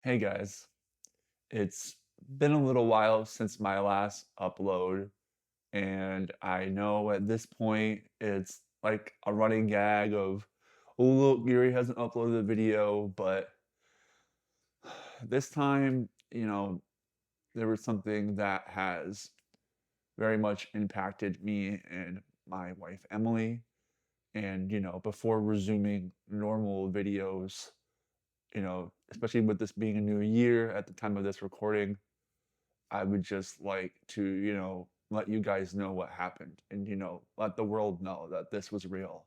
Hey guys, it's been a little while since my last upload, and I know at this point it's like a running gag of, oh look, Gary hasn't uploaded a video, but this time, there was something that has very much impacted me and my wife Emily. And, before resuming normal videos, especially with this being a new year at the time of this recording, I would just like to, let you guys know what happened and, let the world know that this was real.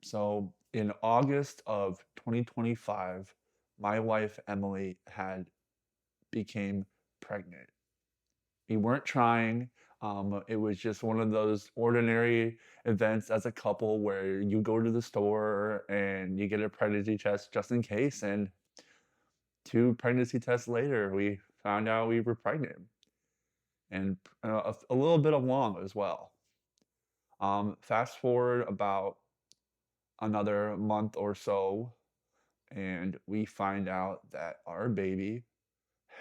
So, in August of 2025, my wife Emily had became pregnant. We weren't trying. It was just one of those ordinary events as a couple where you go to the store and you get a pregnancy test just in case. And two pregnancy tests later, we found out we were pregnant and a little bit along as well. Fast forward about another month or so, and we find out that our baby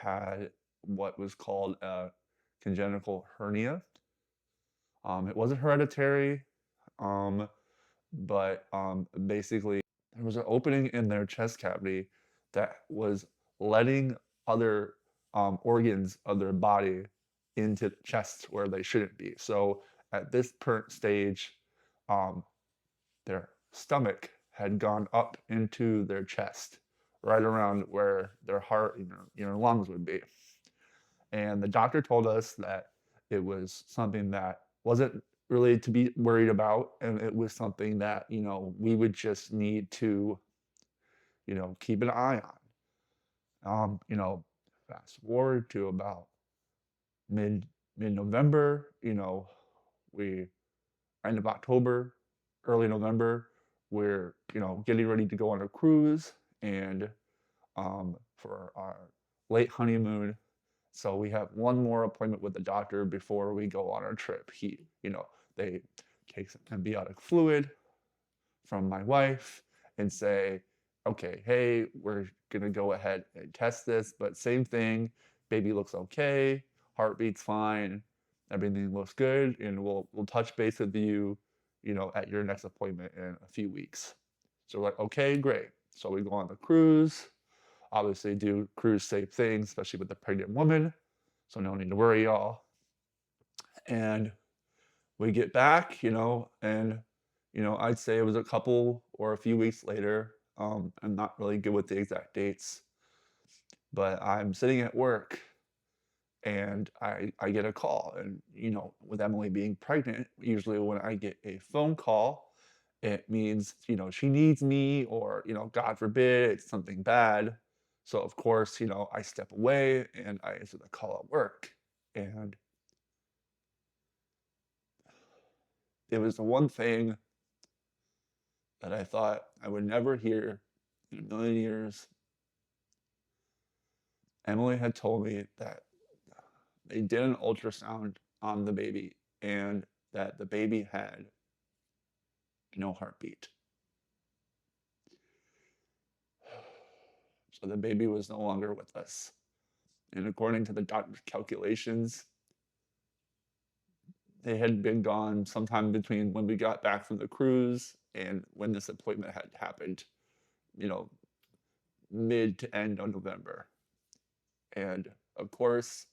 had what was called a congenital hernia. It wasn't hereditary, um, but basically, there was an opening in their chest cavity that was letting other organs of their body into the chest where they shouldn't be. So at this current stage, um, their stomach had gone up into their chest, right around where their heart, lungs would be. And the doctor told us that it was something that wasn't really to be worried about, and it was something that we would just need to keep an eye on. Fast forward to about mid mid November, we end of October, early November, we're getting ready to go on a cruise and for our late honeymoon. So we have one more appointment with the doctor before we go on our trip. They take some amniotic fluid from my wife and say, okay, hey, we're gonna go ahead and test this, but same thing, baby looks okay, heartbeat's fine, everything looks good, and we'll touch base with you, at your next appointment in a few weeks. So we're like, okay, great. So we go on the cruise, obviously do cruise safe things, especially with the pregnant woman. So no need to worry, y'all. And we get back, and I'd say it was a couple or a few weeks later. I'm not really good with the exact dates, but I'm sitting at work and I get a call. And, with Emily being pregnant, usually when I get a phone call, it means, she needs me or, God forbid, it's something bad. So, of course, I step away and I answer the call at work. And it was the one thing that I thought I would never hear in a million years. Emily had told me that they did an ultrasound on the baby and that the baby had no heartbeat. So the baby was no longer with us. And according to the doctor's calculations, they had been gone sometime between when we got back from the cruise and when this appointment had happened, you know, mid to end of November. And of course,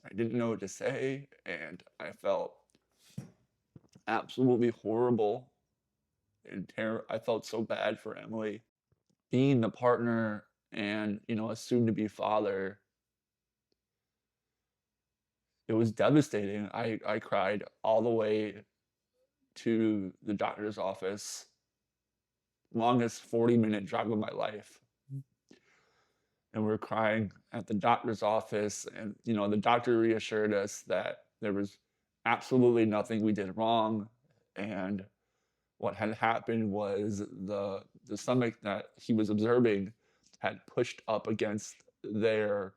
I didn't know what to say, and I felt absolutely horrible and I felt so bad for Emily. Being the partner and, a soon-to-be father, it was devastating. I cried all the way to the doctor's office, longest 40-minute drive of my life. And we're crying at the doctor's office, and, the doctor reassured us that there was absolutely nothing we did wrong, and what had happened was the stomach that he was observing had pushed up against their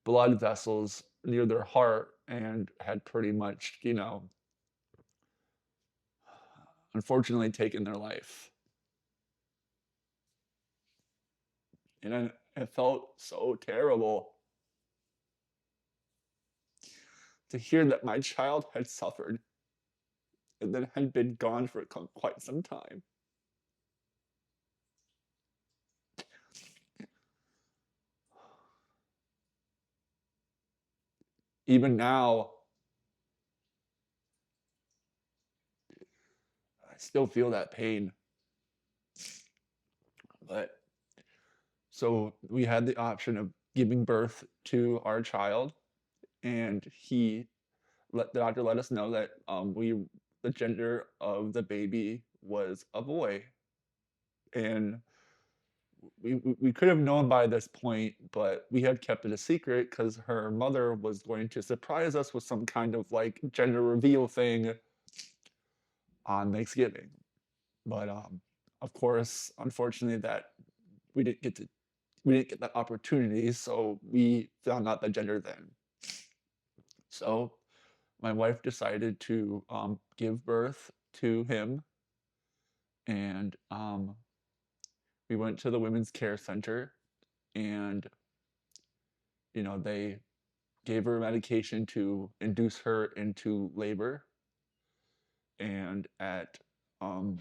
blood vessels near their heart and had pretty much, unfortunately taken their life. And it felt so terrible to hear that my child had suffered and then had been gone for quite some time. Even now, I still feel that pain. But so we had the option of giving birth to our child, and the doctor let us know that the gender of the baby was a boy, and we could have known by this point, but we had kept it a secret because her mother was going to surprise us with some kind of like gender reveal thing on Thanksgiving. But of course, unfortunately, that we didn't get to we didn't get that opportunity, so we found out the gender then. So my wife decided to give birth to him, and we went to the women's care center, and they gave her medication to induce her into labor. And at um,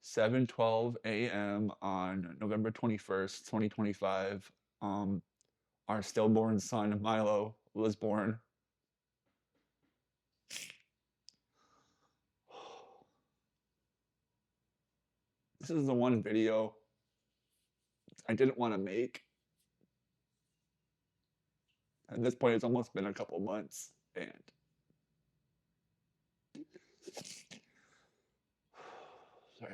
7:12 a.m. on November 21st, 2025, our stillborn son Mylo was born. This is the one video I didn't want to make. At this point, it's almost been a couple months, and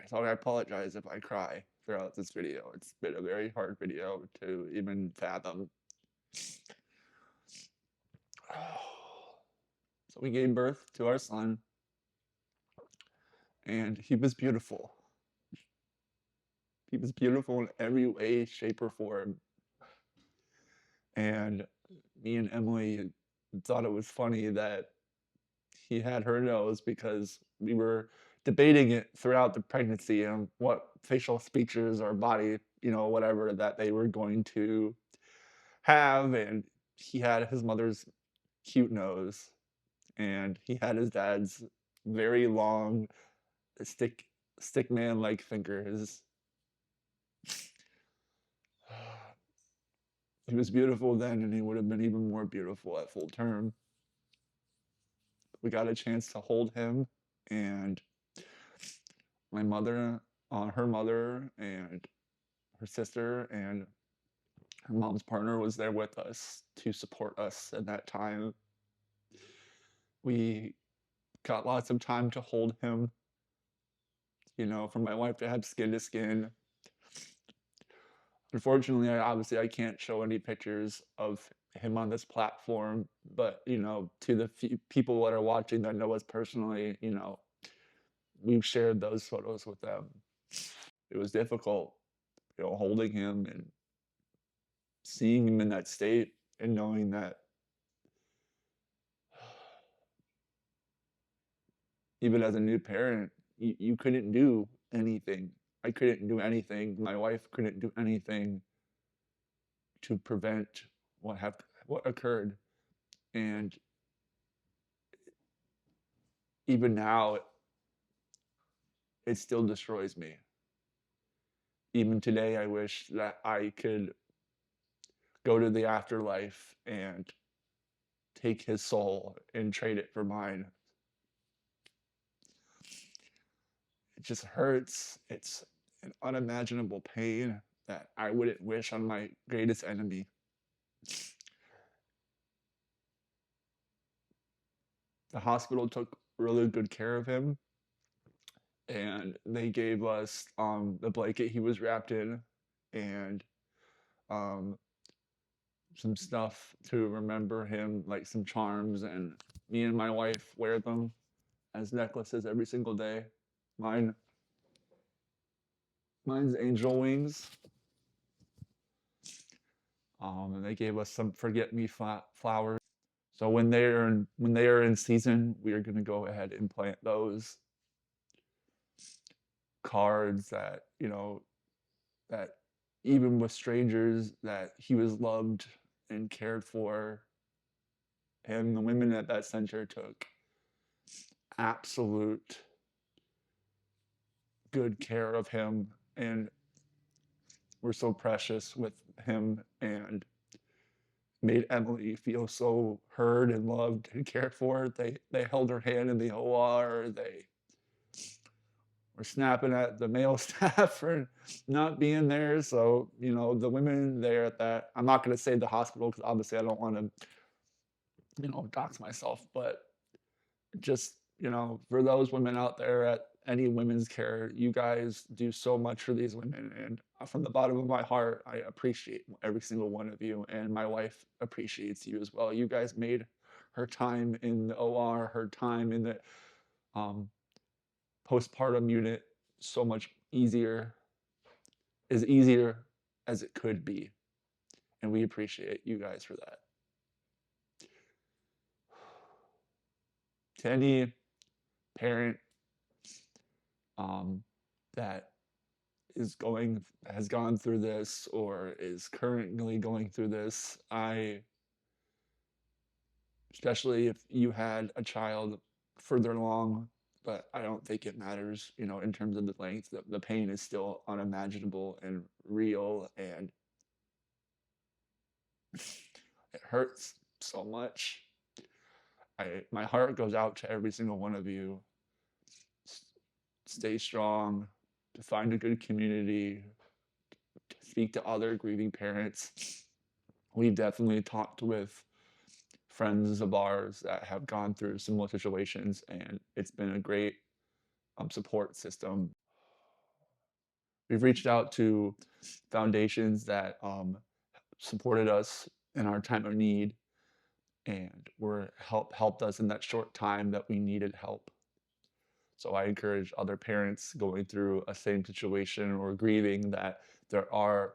sorry, I apologize if I cry throughout this video. It's been a very hard video to even fathom. So we gave birth to our son, and he was beautiful. He was beautiful in every way, shape, or form. And me and Emily thought it was funny that he had her nose because we were debating it throughout the pregnancy and what facial features or body, whatever that they were going to have. And he had his mother's cute nose, and he had his dad's very long stick man like fingers. He was beautiful then, and he would have been even more beautiful at full term. We got a chance to hold him, and my mother, her mother, and her sister, and her mom's partner was there with us to support us at that time. We got lots of time to hold him, for my wife to have skin to skin. Unfortunately, I can't show any pictures of him on this platform, but to the few people that are watching that know us personally, we've shared those photos with them. It was difficult, holding him and seeing him in that state and knowing that even as a new parent, you couldn't do anything. I couldn't do anything. My wife couldn't do anything to prevent what occurred. And even now, it still destroys me. Even today, I wish that I could go to the afterlife and take his soul and trade it for mine. It just hurts. It's an unimaginable pain that I wouldn't wish on my greatest enemy. The hospital took really good care of him, and they gave us the blanket he was wrapped in, and um, some stuff to remember him, like some charms, and me and my wife wear them as necklaces every single day. Mine, mine's angel wings. And they gave us some forget me flowers. So when they are in season, we are going to go ahead and plant those. cards that, that even with strangers that he was loved and cared for, and the women at that center took absolute good care of him and were so precious with him and made Emily feel so heard and loved and cared for. They held her hand in the OR. They were snapping at the male staff for not being there. So, the women there at that, I'm not going to say the hospital because obviously I don't want to, dox myself, but just, for those women out there at any women's care, you guys do so much for these women. And from the bottom of my heart, I appreciate every single one of you. And my wife appreciates you as well. You guys made her time in the OR, her time in the um, postpartum unit so much easier, as easier as it could be. And we appreciate you guys for that. To any parent um, that has gone through this or is currently going through this, especially if you had a child further along, but I don't think it matters, in terms of the length. The pain is still unimaginable and real, and it hurts so much. My heart goes out to every single one of you. Stay strong, to find a good community, to speak to other grieving parents. We've definitely talked with friends of ours that have gone through similar situations, and it's been a great support system. We've reached out to foundations that supported us in our time of need and helped us in that short time that we needed help. So I encourage other parents going through a same situation or grieving that there are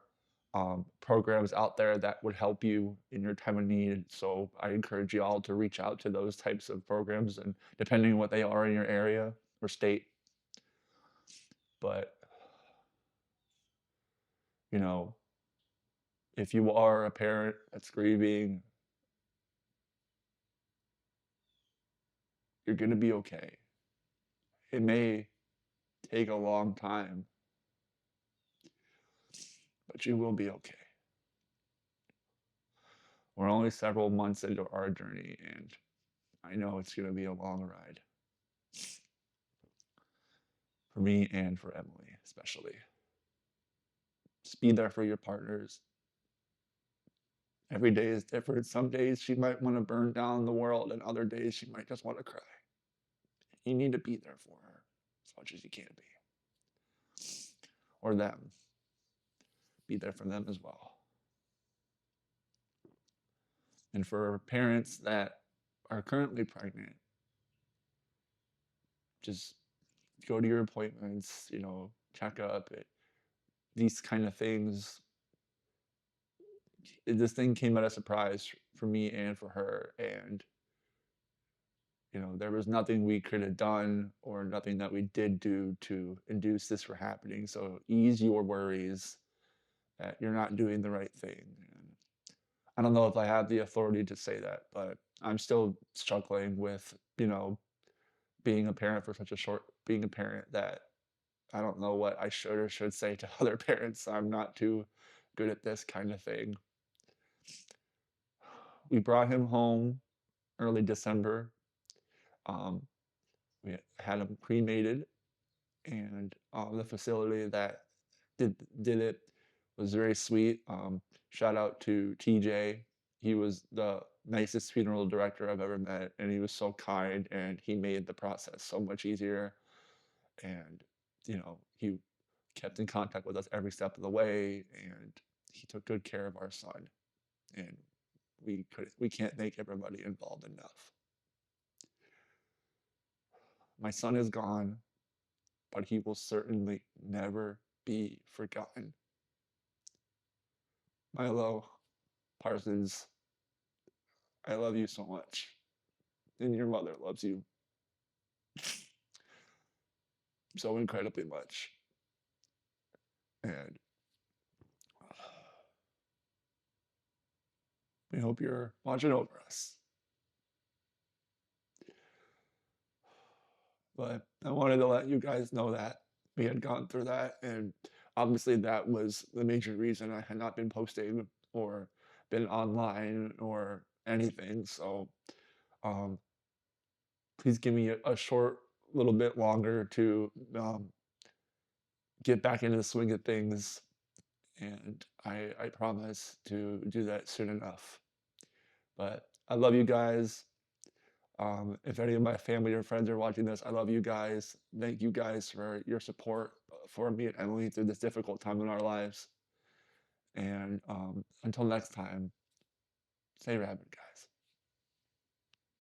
programs out there that would help you in your time of need. So I encourage you all to reach out to those types of programs, and depending on what they are in your area or state. But, you know, if you are a parent that's grieving, you're going to be okay. It may take a long time, but you will be okay. We're only several months into our journey, and I know it's going to be a long ride for me and for Emily, especially. Just be there for your partners. Every day is different. Some days she might want to burn down the world, and other days she might just want to cry. You need to be there for her as much as you can be. Or them. Be there for them as well. And for parents that are currently pregnant, just go to your appointments, check up. These kind of things. This thing came at a surprise for me and for her. And, there was nothing we could have done or nothing that we did do to induce this from happening. So ease your worries that you're not doing the right thing. And I don't know if I have the authority to say that, but I'm still struggling with, being a parent for being a parent that I don't know what I should or should say to other parents. I'm not too good at this kind of thing. We brought him home early December. Um, we had him cremated, and the facility that did it was very sweet. Shout out to TJ. He was the nicest funeral director I've ever met, and he was so kind, and he made the process so much easier. And he kept in contact with us every step of the way, and he took good care of our son. And we can't thank everybody involved enough. My son is gone, but he will certainly never be forgotten. Mylo Parsons, I love you so much, and your mother loves you so incredibly much. And we hope you're watching over us. But I wanted to let you guys know that we had gone through that, and obviously that was the major reason I had not been posting or been online or anything. So um, please give me a short little bit longer to get back into the swing of things, and I promise to do that soon enough. But I love you guys. If any of my family or friends are watching this, I love you guys. Thank you guys for your support for me and Emily through this difficult time in our lives. And until next time, stay rabid, guys.